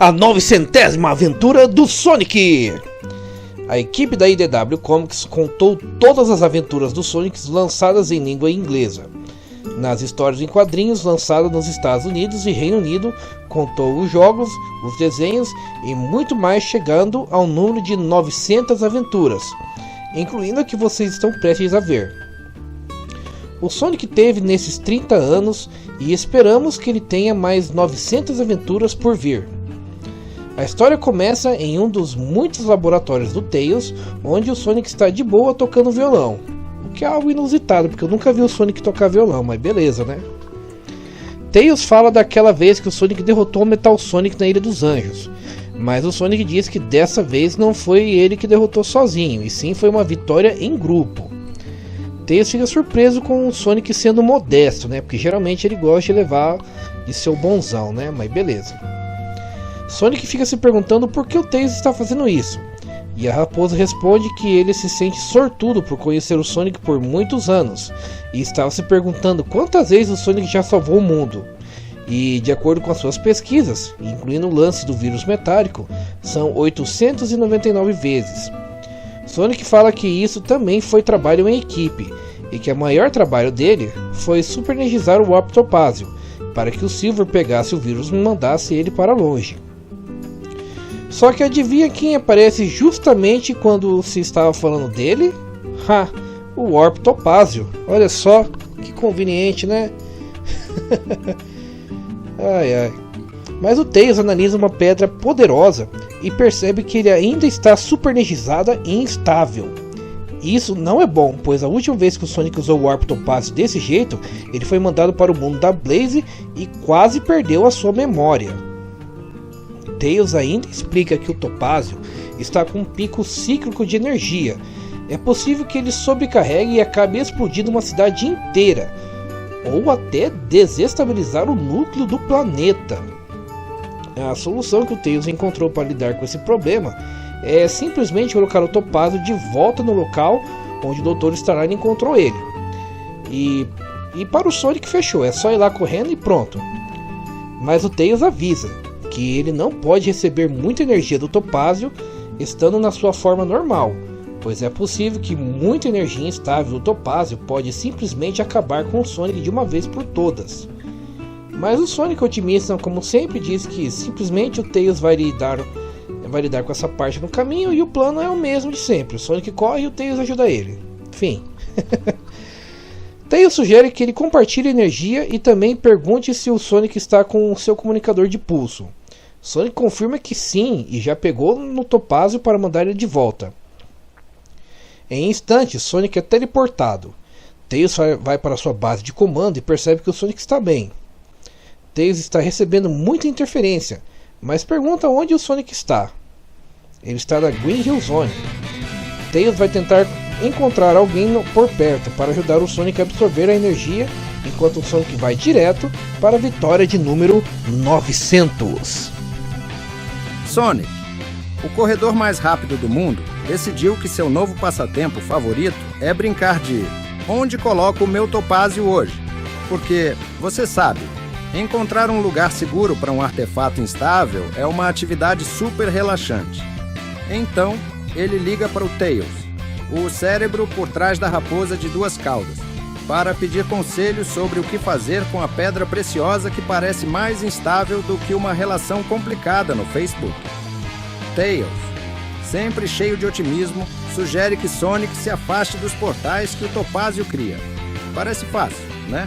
a 900ª aventura do Sonic! A equipe da IDW Comics contou todas as aventuras do Sonic lançadas em língua inglesa. Nas histórias em quadrinhos lançadas nos Estados Unidos e Reino Unido, contou os jogos, os desenhos e muito mais, chegando ao número de 900 aventuras, incluindo a que vocês estão prestes a ver. O Sonic teve nesses 30 anos e esperamos que ele tenha mais 900 aventuras por vir. A história começa em um dos muitos laboratórios do Tails, onde o Sonic está de boa tocando violão. O que é algo inusitado, porque eu nunca vi o Sonic tocar violão, mas beleza, né? Tails fala daquela vez que o Sonic derrotou o Metal Sonic na Ilha dos Anjos, mas o Sonic diz que dessa vez não foi ele que derrotou sozinho, e sim foi uma vitória em grupo. Tails fica surpreso com o Sonic sendo modesto, né? Porque geralmente ele gosta de levar de ser o bonzão, né? Mas beleza. Sonic fica se perguntando por que o Tails está fazendo isso, e a raposa responde que ele se sente sortudo por conhecer o Sonic por muitos anos, e estava se perguntando quantas vezes o Sonic já salvou o mundo. E de acordo com as suas pesquisas, incluindo o lance do vírus metálico, são 899 vezes. Sonic fala que isso também foi trabalho em equipe, e que o maior trabalho dele foi superenergizar o Warp Topázio, para que o Silver pegasse o vírus e mandasse ele para longe. Só que adivinha quem aparece justamente quando se estava falando dele? O Warp Topázio. Olha só, que conveniente, né? Ai. Mas o Tails analisa uma pedra poderosa e percebe que ele ainda está superenergizada e instável. Isso não é bom, pois a última vez que o Sonic usou o Warp Topázio desse jeito, ele foi mandado para o mundo da Blaze e quase perdeu a sua memória. Tails ainda explica que o Topázio está com um pico cíclico de energia. É possível que ele sobrecarregue e acabe explodindo uma cidade inteira, ou até desestabilizar o núcleo do planeta. A solução que o Tails encontrou para lidar com esse problema é simplesmente colocar o Topázio de volta no local onde o Dr. Starline encontrou ele. E para o Sonic fechou, é só ir lá correndo e pronto. Mas o Tails avisa que ele não pode receber muita energia do Topázio estando na sua forma normal, pois é possível que muita energia instável do Topázio pode simplesmente acabar com o Sonic de uma vez por todas. Mas o Sonic otimista, como sempre, diz que simplesmente o Tails vai lidar com essa parte no caminho e o plano é o mesmo de sempre. O Sonic corre e o Tails ajuda ele. Fim. Tails sugere que ele compartilhe energia e também pergunte se o Sonic está com o seu comunicador de pulso. Sonic confirma que sim e já pegou no Topázio para mandar ele de volta. Em instantes, Sonic é teleportado. Tails vai para sua base de comando e percebe que o Sonic está bem. Tails está recebendo muita interferência, mas pergunta onde o Sonic está. Ele está na Green Hill Zone. Tails vai tentar encontrar alguém por perto para ajudar o Sonic a absorver a energia, enquanto o Sonic vai direto para a vitória de número 900. Sonic, o corredor mais rápido do mundo, decidiu que seu novo passatempo favorito é brincar de onde coloco o meu Topázio hoje. Porque, você sabe, encontrar um lugar seguro para um artefato instável é uma atividade super relaxante. Então, ele liga para o Tails, o cérebro por trás da raposa de duas caudas, para pedir conselhos sobre o que fazer com a pedra preciosa que parece mais instável do que uma relação complicada no Facebook. Tails, sempre cheio de otimismo, sugere que Sonic se afaste dos portais que o Topázio cria. Parece fácil, né?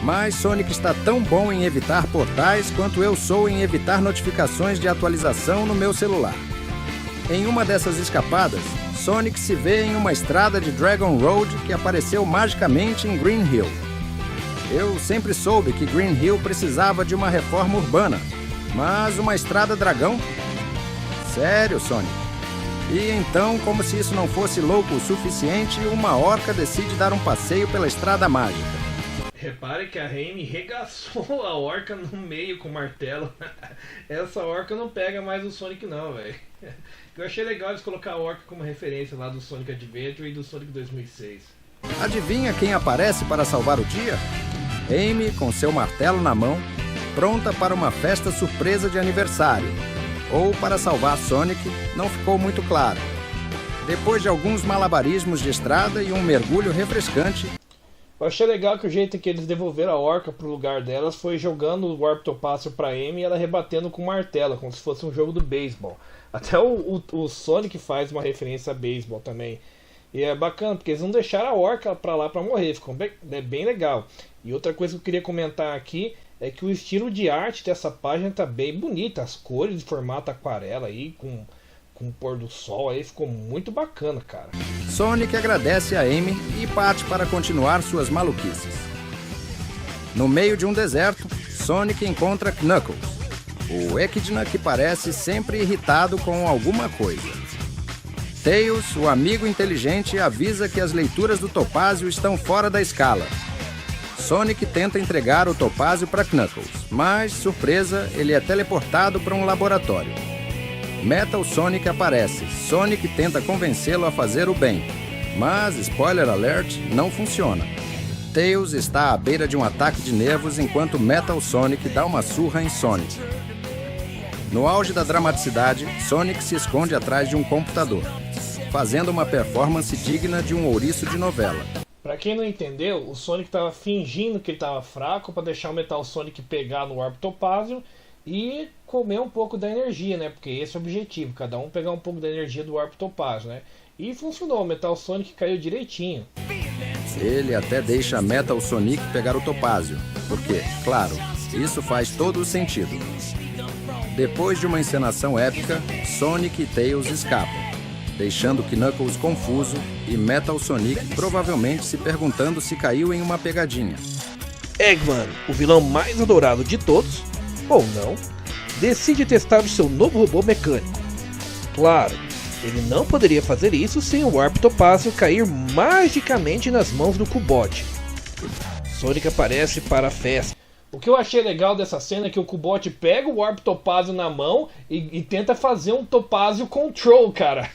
Mas Sonic está tão bom em evitar portais quanto eu sou em evitar notificações de atualização no meu celular. Em uma dessas escapadas, Sonic se vê em uma estrada de Dragon Road que apareceu magicamente em Green Hill. Eu sempre soube que Green Hill precisava de uma reforma urbana, mas uma estrada dragão? Sério, Sonic? E então, como se isso não fosse louco o suficiente, uma orca decide dar um passeio pela estrada mágica. Repare que a Amy regaçou a orca no meio com o martelo. Essa orca não pega mais o Sonic não, velho. Eu achei legal eles colocar a orca como referência lá do Sonic Adventure e do Sonic 2006. Adivinha quem aparece para salvar o dia? Amy, com seu martelo na mão, pronta para uma festa surpresa de aniversário. Ou para salvar Sonic, não ficou muito claro. Depois de alguns malabarismos de estrada e um mergulho refrescante... Eu achei legal que o jeito que eles devolveram a Orca pro lugar delas foi jogando o Warp Topázio pra Amy e ela rebatendo com o martelo, como se fosse um jogo do beisebol. Até o Sonic faz uma referência a beisebol também. E é bacana, porque eles não deixaram a Orca pra lá pra morrer, ficou bem legal. E outra coisa que eu queria comentar aqui é que o estilo de arte dessa página tá bem bonita. As cores de formato aquarela aí, com o pôr do sol aí, ficou muito bacana, cara. Sonic agradece a Amy e parte para continuar suas maluquices. No meio de um deserto, Sonic encontra Knuckles, o Echidna que parece sempre irritado com alguma coisa. Tails, o amigo inteligente, avisa que as leituras do Topázio estão fora da escala. Sonic tenta entregar o Topázio para Knuckles, mas, surpresa, ele é teleportado para um laboratório. Metal Sonic aparece. Sonic tenta convencê-lo a fazer o bem, mas, spoiler alert, não funciona. Tails está à beira de um ataque de nervos enquanto Metal Sonic dá uma surra em Sonic. No auge da dramaticidade, Sonic se esconde atrás de um computador, fazendo uma performance digna de um ouriço de novela. Pra quem não entendeu, o Sonic tava fingindo que ele tava fraco pra deixar o Metal Sonic pegar no Warp Topázio e comer um pouco da energia, né? Porque esse é o objetivo, cada um pegar um pouco da energia do Warp Topázio, né? E funcionou, o Metal Sonic caiu direitinho. Ele até deixa Metal Sonic pegar o Topázio, porque, claro, isso faz todo o sentido. Depois de uma encenação épica, Sonic e Tails escapam, deixando Knuckles confuso e Metal Sonic provavelmente se perguntando se caiu em uma pegadinha. Eggman, o vilão mais adorado de todos, ou não, decide testar o seu novo robô mecânico. Claro, ele não poderia fazer isso sem o Warp Topázio cair magicamente nas mãos do Cubot. Sonic aparece para a festa. O que eu achei legal dessa cena é que o Cubot pega o Warp Topázio na mão e tenta fazer um Topázio Control, cara.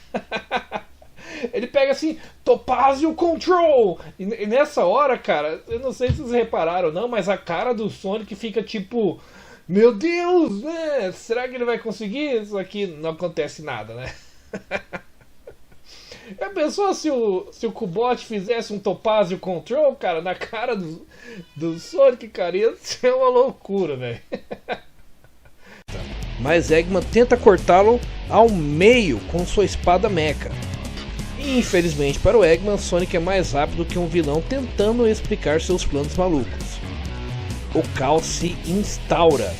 Ele pega assim, Topázio Control! E nessa hora, cara, eu não sei se vocês repararam ou não, mas a cara do Sonic fica tipo... Meu Deus, né? Será que ele vai conseguir? Só que não acontece nada, né? Já pensou se o Cubot fizesse um Topázio Control, cara, na cara do Sonic, cara? Ia ser uma loucura, velho. Mas Eggman tenta cortá-lo ao meio com sua espada mecha. E, infelizmente para o Eggman, Sonic é mais rápido que um vilão tentando explicar seus planos malucos. O caos se instaura.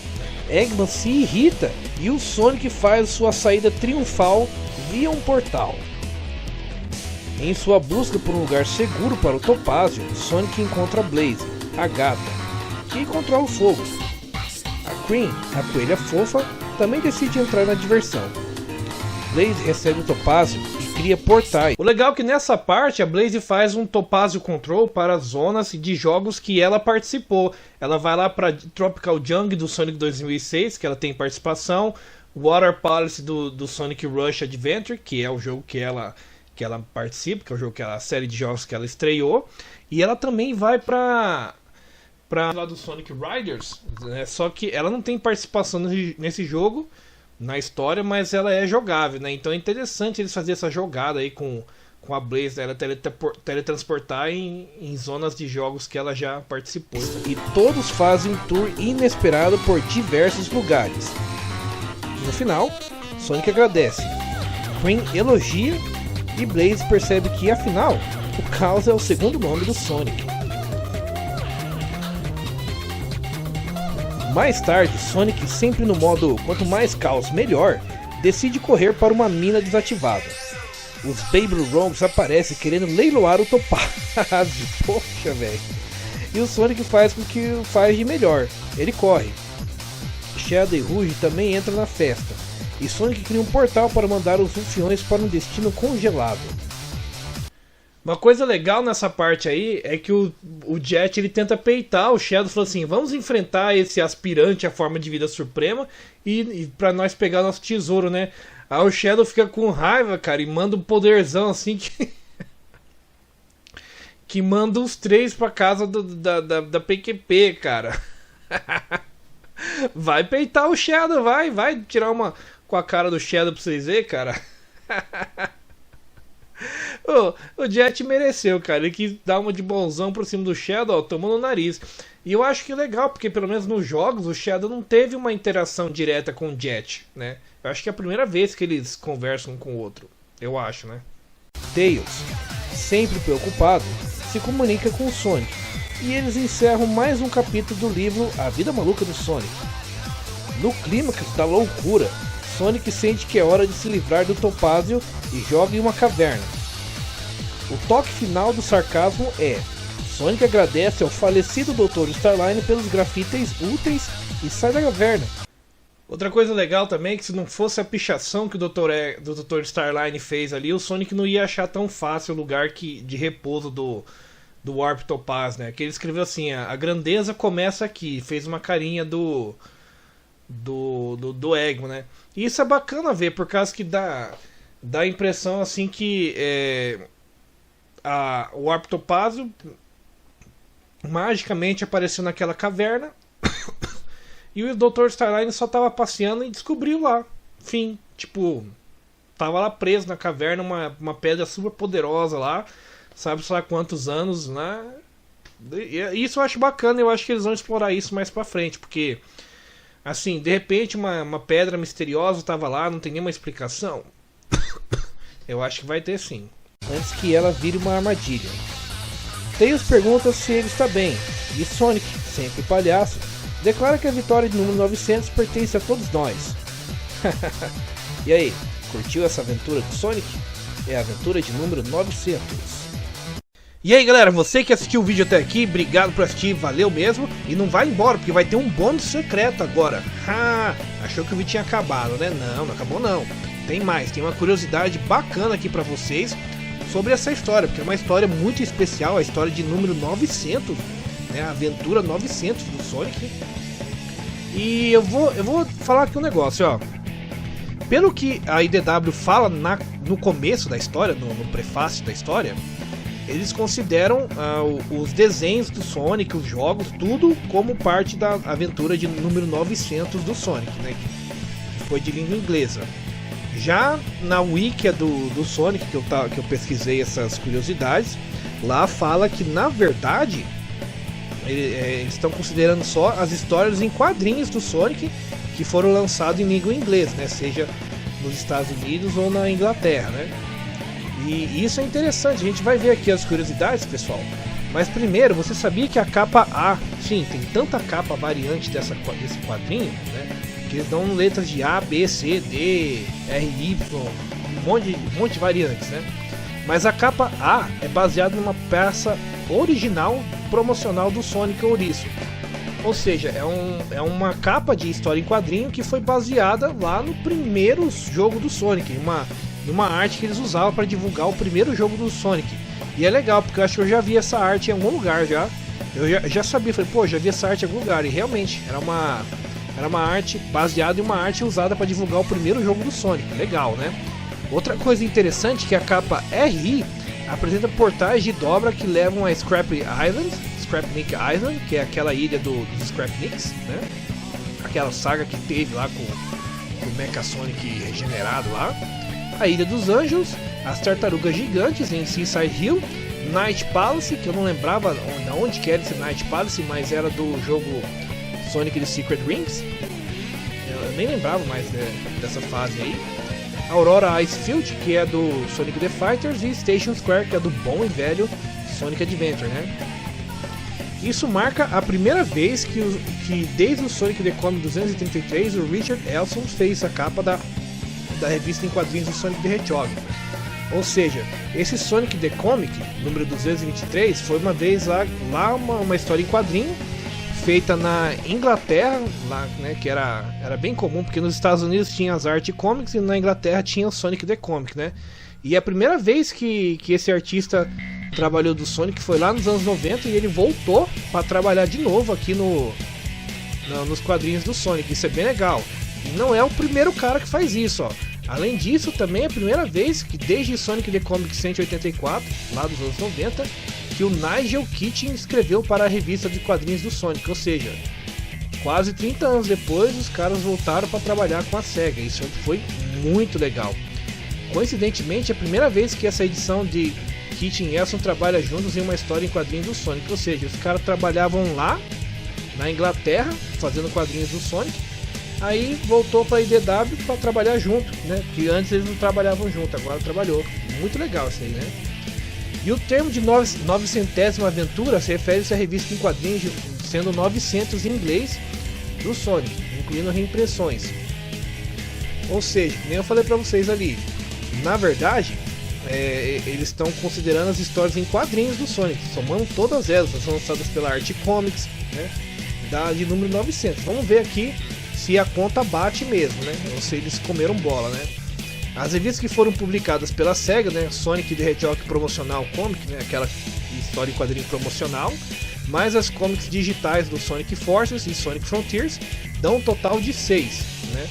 Eggman se irrita e o Sonic faz sua saída triunfal via um portal. Em sua busca por um lugar seguro para o Topázio, Sonic encontra Blaze, a gata, que controla o fogo. A Cream, a coelha fofa, também decide entrar na diversão. Blaze recebe o Topázio e cria portais. O legal é que nessa parte a Blaze faz um Topázio Control para as zonas de jogos que ela participou. Ela vai lá para Tropical Jungle do Sonic 2006, que ela tem participação. Water Palace do Sonic Rush Adventure, que é o jogo que ela participa, que é o jogo a série de jogos que ela estreou. E ela também vai para lá do Sonic Riders, né? Só que ela não tem participação nesse jogo, na história, mas ela é jogável, né? Então é interessante eles fazerem essa jogada aí com a Blaze, ela teletransportar em zonas de jogos que ela já participou. E todos fazem um tour inesperado por diversos lugares. No final, Sonic agradece, Cream elogia e Blaze percebe que, afinal, o caos é o segundo nome do Sonic. Mais tarde, Sonic, sempre no modo quanto mais caos melhor, decide correr para uma mina desativada. Os Baby Rongs aparecem querendo leiloar o Topázio. Poxa, velho. E o Sonic faz o que faz de melhor. Ele corre. Shadow e Rouge também entram na festa. E Sonic cria um portal para mandar os Rufiões para um destino congelado. Uma coisa legal nessa parte aí é que o Jet ele tenta peitar o Shadow, falando assim, vamos enfrentar esse aspirante à forma de vida suprema e para nós pegar nosso tesouro, né? Aí o Shadow fica com raiva, cara, e manda um poderzão assim que manda os três pra casa da PQP, cara. Vai peitar o Shadow, vai tirar uma com a cara do Shadow pra vocês verem, cara. O Jet mereceu, cara. Ele quis dar uma de bonzão por cima do Shadow, ó, tomou no nariz. E eu acho que é legal, porque pelo menos nos jogos o Shadow não teve uma interação direta com o Jet, né? Eu acho que é a primeira vez que eles conversam um com o outro. Eu acho, né? Tails, sempre preocupado, se comunica com o Sonic. E eles encerram mais um capítulo do livro A Vida Maluca do Sonic. No clímax da loucura, Sonic sente que é hora de se livrar do Topázio e joga em uma caverna. O toque final do sarcasmo é: Sonic agradece ao falecido Dr. Starline pelos grafites úteis e sai da caverna. Outra coisa legal também é que se não fosse a pichação que o Dr. Starline fez ali, o Sonic não ia achar tão fácil o lugar de repouso do Warp Topaz, né? Que ele escreveu assim: a grandeza começa aqui, fez uma carinha do Eggman, né? E isso é bacana ver, por causa que dá a impressão assim que o Warp Topazio magicamente apareceu naquela caverna e o Dr. Starline só tava passeando e descobriu lá. Fim, tipo, tava lá preso na caverna uma pedra super poderosa lá, sabe sei lá quantos anos, né? E isso eu acho bacana, eu acho que eles vão explorar isso mais pra frente, porque assim, de repente uma pedra misteriosa tava lá, não tem nenhuma explicação. Eu acho que vai ter sim, antes que ela vire uma armadilha. Tails pergunta se ele está bem, e Sonic, sempre palhaço, declara que a vitória de número 900 pertence a todos nós. E aí, curtiu essa aventura do Sonic? É a aventura de número 900. E aí galera, você que assistiu o vídeo até aqui, obrigado por assistir, valeu mesmo. E não vai embora, porque vai ter um bônus secreto agora. Achou que o vídeo tinha acabado, né? Não acabou não. Tem mais, tem uma curiosidade bacana aqui pra vocês sobre essa história, porque é uma história muito especial, a história de número 900, né? A aventura 900 do Sonic. E eu vou falar aqui um negócio, ó. Pelo que a IDW fala no começo da história, no prefácio da história, eles consideram os desenhos do Sonic, os jogos, tudo como parte da aventura de número 900 do Sonic, né? Que foi de língua inglesa. Já na wiki do Sonic, que eu pesquisei essas curiosidades, lá fala que na verdade eles estão considerando só as histórias em quadrinhos do Sonic que foram lançados em língua inglesa, né? Seja nos Estados Unidos ou na Inglaterra, né? E isso é interessante, a gente vai ver aqui as curiosidades, pessoal. Mas primeiro, você sabia que a capa A, sim, tem tanta capa variante desse quadrinho, né? Que eles dão letras de A, B, C, D, R, Y, um monte de variantes, né? Mas a capa A é baseada numa peça original promocional do Sonic Ouriço. Ou seja, é uma capa de história em quadrinho que foi baseada lá no primeiro jogo do Sonic, numa arte que eles usavam para divulgar o primeiro jogo do Sonic. E é legal, porque eu acho que eu já vi essa arte em algum lugar já. Eu já sabia, falei, pô, já vi essa arte em algum lugar. E realmente, era uma arte baseada em uma arte usada para divulgar o primeiro jogo do Sonic. Legal, né? Outra coisa interessante é que a capa RI apresenta portais de dobra que levam a Scrapnik Island, que é aquela ilha dos Scrapniks, né? Aquela saga que teve lá com o Mecha Sonic regenerado lá. A Ilha dos Anjos, as Tartarugas Gigantes em Seaside Hill, Night Palace, que eu não lembrava onde que era esse Night Palace, mas era do jogo Sonic the Secret Rings. Eu nem lembrava mais dessa fase aí. Aurora Icefield, que é do Sonic the Fighters, e Station Square, que é do bom e velho Sonic Adventure, né? Isso marca a primeira vez que desde o Sonic the Comic 233 o Richard Elson fez a capa da revista em quadrinhos do Sonic the Hedgehog. Ou seja, esse Sonic the Comic número 223 foi uma vez lá uma história em quadrinho feita na Inglaterra, lá, né, que era bem comum, porque nos Estados Unidos tinha as Art Comics e na Inglaterra tinha o Sonic the Comic, né? E a primeira vez que esse artista trabalhou do Sonic foi lá nos anos 90 e ele voltou para trabalhar de novo aqui nos quadrinhos do Sonic. Isso é bem legal. E não é o primeiro cara que faz isso, ó. Além disso, também é a primeira vez que desde Sonic the Comic 184, lá dos anos 90, que o Nigel Kitchen escreveu para a revista de quadrinhos do Sonic. Ou seja, quase 30 anos depois, os caras voltaram para trabalhar com a SEGA. Isso foi muito legal. Coincidentemente, é a primeira vez que essa edição de Kit e Elson trabalha juntos em uma história em quadrinhos do Sonic. Ou seja, os caras trabalhavam lá na Inglaterra fazendo quadrinhos do Sonic. Aí voltou para a IDW para trabalhar junto, né? Que antes eles não trabalhavam junto, agora trabalhou. Muito legal isso aí, né? E o termo de 900ª aventura se refere-se à revista em quadrinhos, sendo 900 em inglês, do Sonic, incluindo reimpressões. Ou seja, nem eu falei para vocês ali, na verdade, eles estão considerando as histórias em quadrinhos do Sonic, somando todas elas, lançadas pela Arte Comics, né? De número 900. Vamos ver aqui se a conta bate mesmo, né? Ou se eles comeram bola, né? As revistas que foram publicadas pela SEGA, né? Sonic the Hedgehog Promotional Comic, né? Aquela história em quadrinho promocional, mais as comics digitais do Sonic Forces e Sonic Frontiers, dão um total de 6, né?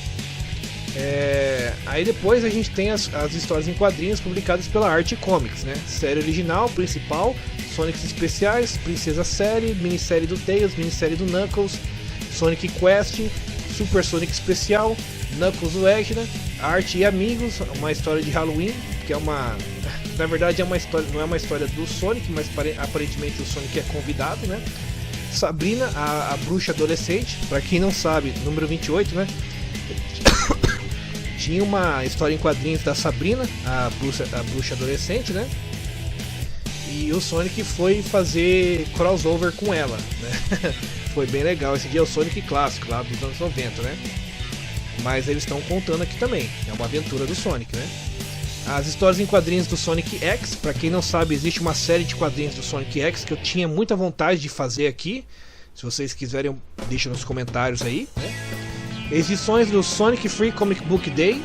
Aí depois a gente tem as histórias em quadrinhos publicadas pela Arte Comics, né? Série original, principal, Sonics especiais, Princesa Série, minissérie do Tails, minissérie do Knuckles, Sonic Quest, Super Sonic Especial, Knuckles o Eggman, Arte e Amigos, uma história de Halloween, que é uma... Na verdade é uma história, não é uma história do Sonic, mas aparentemente o Sonic é convidado, né? Sabrina, a bruxa adolescente, para quem não sabe, número 28, né? Tinha uma história em quadrinhos da Sabrina, a bruxa adolescente, né? E o Sonic foi fazer crossover com ela, né? Foi bem legal. Esse dia é o Sonic clássico, lá dos anos 90, né? Mas eles estão contando aqui também. É uma aventura do Sonic, né? As histórias em quadrinhos do Sonic X. Pra quem não sabe, existe uma série de quadrinhos do Sonic X que eu tinha muita vontade de fazer aqui. Se vocês quiserem, deixa nos comentários aí, né? Edições do Sonic Free Comic Book Day,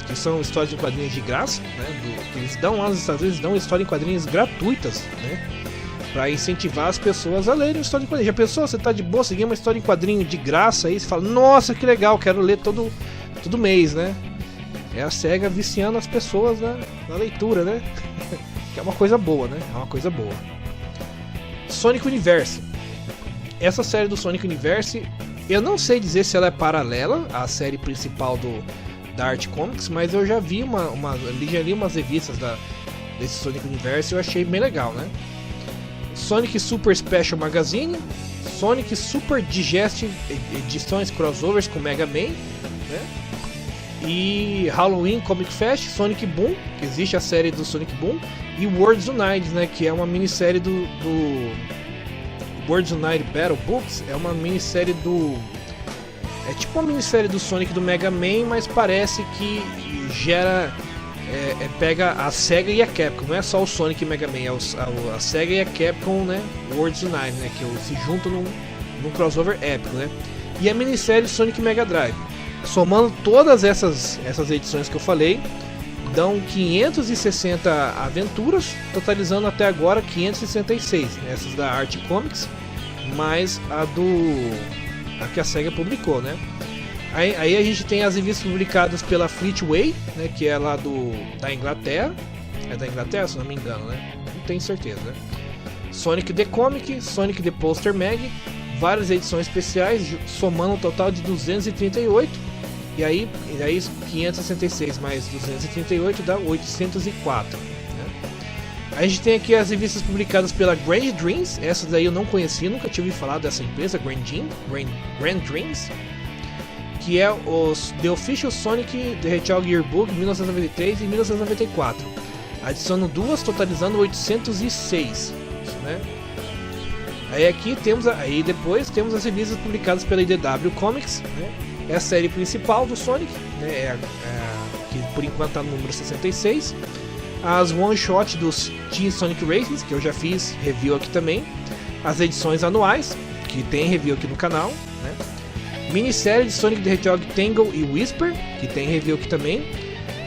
que são histórias em quadrinhos de graça, né? Eles dão lá nos Estados Unidos, dão histórias em quadrinhos gratuitas, né? Pra incentivar as pessoas a lerem história em quadrinhos. Já pensou? Você tá de boa, seguir uma história em quadrinho de graça aí, você fala, nossa, que legal, quero ler todo mês, né? É a SEGA viciando as pessoas na leitura, né? Que é uma coisa boa, né? É uma coisa boa. Sonic Universe. Essa série do Sonic Universe, eu não sei dizer se ela é paralela à série principal da Art Comics, mas eu já vi já li umas revistas desse Sonic Universe e eu achei bem legal, né? Sonic Super Special Magazine, Sonic Super Digestive edições crossovers com Mega Man, né? E Halloween Comic Fest, Sonic Boom, que existe a série do Sonic Boom, e Worlds Unite, né? Que é uma minissérie do Worlds Unite Battle Books, é uma minissérie é tipo uma minissérie do Sonic do Mega Man, mas parece que gera... pega a SEGA e a Capcom, não é só o Sonic e Mega Man, é a SEGA e a Capcom, né? Worlds Unite, né? Que se juntam num crossover épico, né? E a minissérie Sonic Mega Drive. Somando todas essas edições que eu falei, dão 560 aventuras, totalizando até agora 566, né? Essas da Art Comics, mais a que a SEGA publicou, né? Aí a gente tem as revistas publicadas pela Fleetway, né, que é lá da Inglaterra. É da Inglaterra, se não me engano, né? Não tenho certeza, né? Sonic the Comic, Sonic the Poster Mag, várias edições especiais, somando um total de 238. E aí 566 mais 238 dá 804. Né? Aí a gente tem aqui as revistas publicadas pela Grand Dreams. Essas daí eu não conhecia, nunca tinha ouvido falar dessa empresa, Grand Dreams. Que é The Official Sonic the Hedgehog Yearbook 1993 e 1994, adicionando duas, totalizando 806, né? Aí depois temos as revistas publicadas pela IDW Comics, né? É a série principal do Sonic, né? Que por enquanto está no número 66. As one shot dos Team Sonic Races, que eu já fiz review aqui também. As edições anuais, que tem review aqui no canal, né? Minissérie de Sonic the Hedgehog Tangle e Whisper, que tem review aqui também.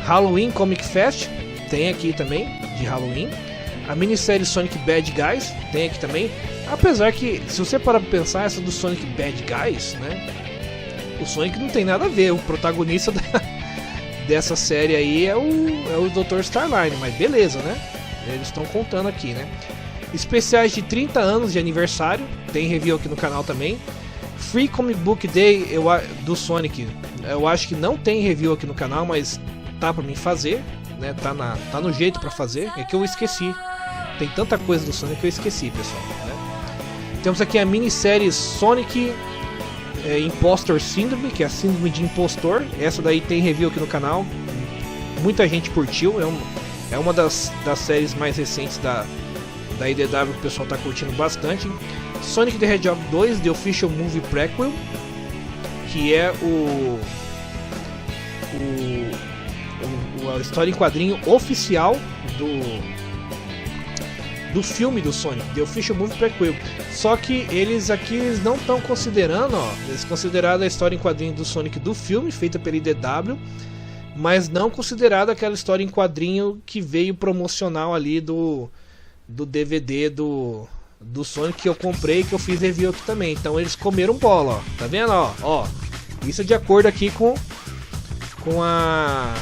Halloween Comic Fest, tem aqui também, de Halloween. A minissérie Sonic Bad Guys, tem aqui também. Apesar que, se você parar pra pensar, essa do Sonic Bad Guys, né? O Sonic não tem nada a ver. O protagonista dessa série aí é o Dr. Starline, mas beleza, né? Eles estão contando aqui, né? Especiais de 30 anos de aniversário, tem review aqui no canal também. Free Comic Book Day do Sonic, eu acho que não tem review aqui no canal, mas tá pra mim fazer, né? Tá no jeito pra fazer, é que eu esqueci. Tem tanta coisa do Sonic que eu esqueci, pessoal, né? Temos aqui a minissérie Sonic Impostor Syndrome, que é a síndrome de impostor. Essa daí tem review aqui no canal, muita gente curtiu, é uma das séries mais recentes da IDW que o pessoal tá curtindo bastante. Sonic the Hedgehog 2, The Official Movie Prequel, que é a história em quadrinho oficial do filme do Sonic, The Official Movie Prequel. Só que eles não estão considerando, eles consideraram a história em quadrinho do Sonic do filme, feita pela IDW, mas não considerado aquela história em quadrinho que veio promocional ali do DVD do Sonic que eu comprei, que eu fiz review aqui também. Então eles comeram bola, ó. Tá vendo, ó? Isso é de acordo aqui com a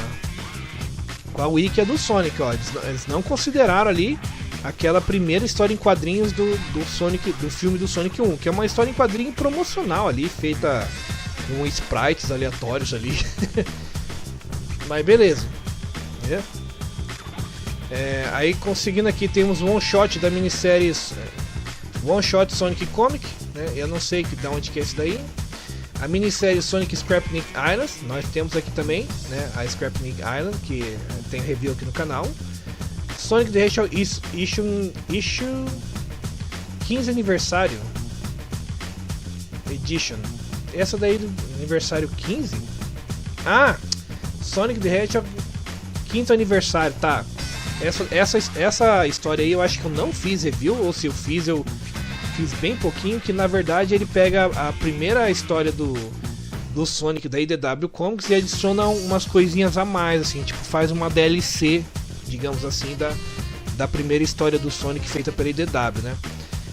wiki do Sonic, ó. Eles não consideraram ali aquela primeira história em quadrinhos do Sonic, do filme do Sonic 1, que é uma história em quadrinho promocional ali, feita com sprites aleatórios ali. Mas beleza, né? Aí conseguindo aqui temos um one shot da minissérie One Shot Sonic Comic, né? Eu não sei de onde que é esse daí. A minissérie Sonic Scrapnik Island, nós temos aqui também, né? A Scrapnik Island, que tem review aqui no canal. Sonic the Hedgehog Issue 15 Aniversário Edition. Essa daí do aniversário 15? Sonic the Hedgehog 5º aniversário, tá. Essa história aí eu acho que eu não fiz review, ou se eu fiz bem pouquinho, que na verdade ele pega a primeira história do Sonic da IDW Comics e adiciona umas coisinhas a mais, assim, tipo faz uma DLC, digamos assim, da primeira história do Sonic feita pela IDW, né?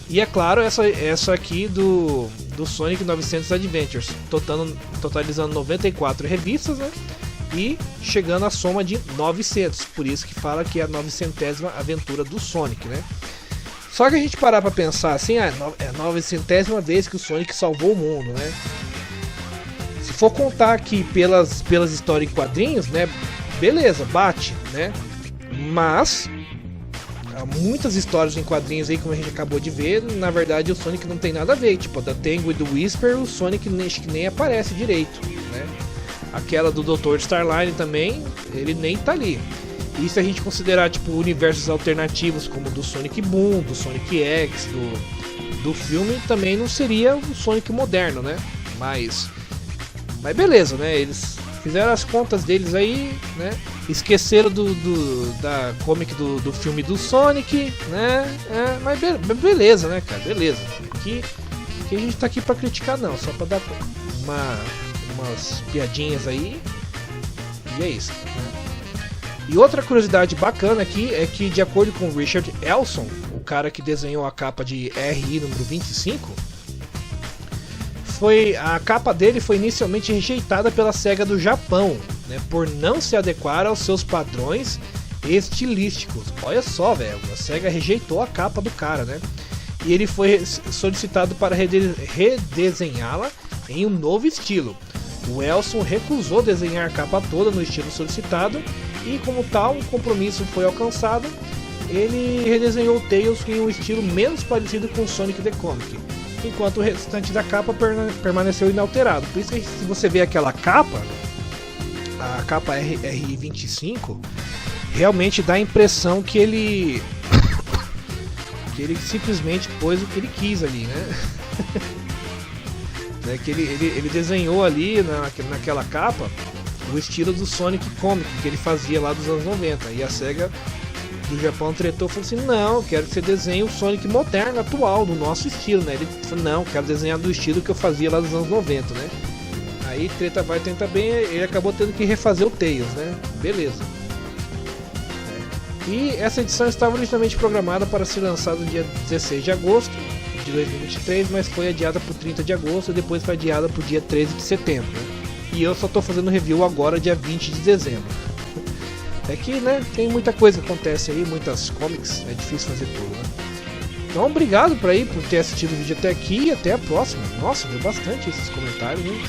E é claro, essa aqui do Sonic 900 Adventures, totalizando 94 revistas, né? E chegando à soma de 900, por isso que fala que é a 900ª aventura do Sonic, né? Só que a gente parar pra pensar assim, é a 900ª vez que o Sonic salvou o mundo, né? Se for contar aqui pelas histórias em quadrinhos, né? Beleza, bate, né? Mas há muitas histórias em quadrinhos aí, como a gente acabou de ver, na verdade o Sonic não tem nada a ver. Tipo, da Tango e do Whisper, o Sonic nem aparece direito, né? Aquela do Dr. Starline também, ele nem tá ali. E se a gente considerar tipo universos alternativos como o do Sonic Boom, do Sonic X, do filme, também não seria o Sonic moderno, né? Mas beleza, né? Eles fizeram as contas deles aí, né? Esqueceram da comic do filme do Sonic, né? Mas beleza, né, cara? Beleza. Que a gente tá aqui pra criticar não, só pra dar umas piadinhas aí. E é isso, né? E outra curiosidade bacana aqui é que, de acordo com o Richard Elson, o cara que desenhou a capa de RI número 25, a capa dele foi inicialmente rejeitada pela SEGA do Japão, né, por não se adequar aos seus padrões estilísticos. Olha só, velho, a SEGA rejeitou a capa do cara, né? E ele foi solicitado para redesenhá-la em um novo estilo. O Elson recusou desenhar a capa toda no estilo solicitado e, como tal, um compromisso foi alcançado. Ele redesenhou o Tails em um estilo menos parecido com o Sonic the Comic, enquanto o restante da capa permaneceu inalterado. Por isso que se você vê aquela capa, a capa RI25, realmente dá a impressão que ele simplesmente pôs o que ele quis ali, né? Que ele desenhou ali naquela capa o estilo do Sonic Comic que ele fazia lá dos anos 90. E a SEGA do Japão tretou e falou assim: não, eu quero que você desenhe o Sonic moderno, atual, do nosso estilo, né? Ele falou: não, quero desenhar do estilo que eu fazia lá dos anos 90, né? Aí treta vai, tenta bem, ele acabou tendo que refazer o Tails, né? Beleza. E essa edição estava originalmente programada para ser lançada no dia 16 de agosto de 2023, mas foi adiada para o 30 de agosto e depois foi adiada para o dia 13 de setembro, né? E eu só estou fazendo review agora, dia 20 de dezembro. É que, né, tem muita coisa que acontece aí, muitas comics, é difícil fazer tudo, né? Então, obrigado por ter assistido o vídeo até aqui e até a próxima. Nossa, deu bastante esses comentários, hein?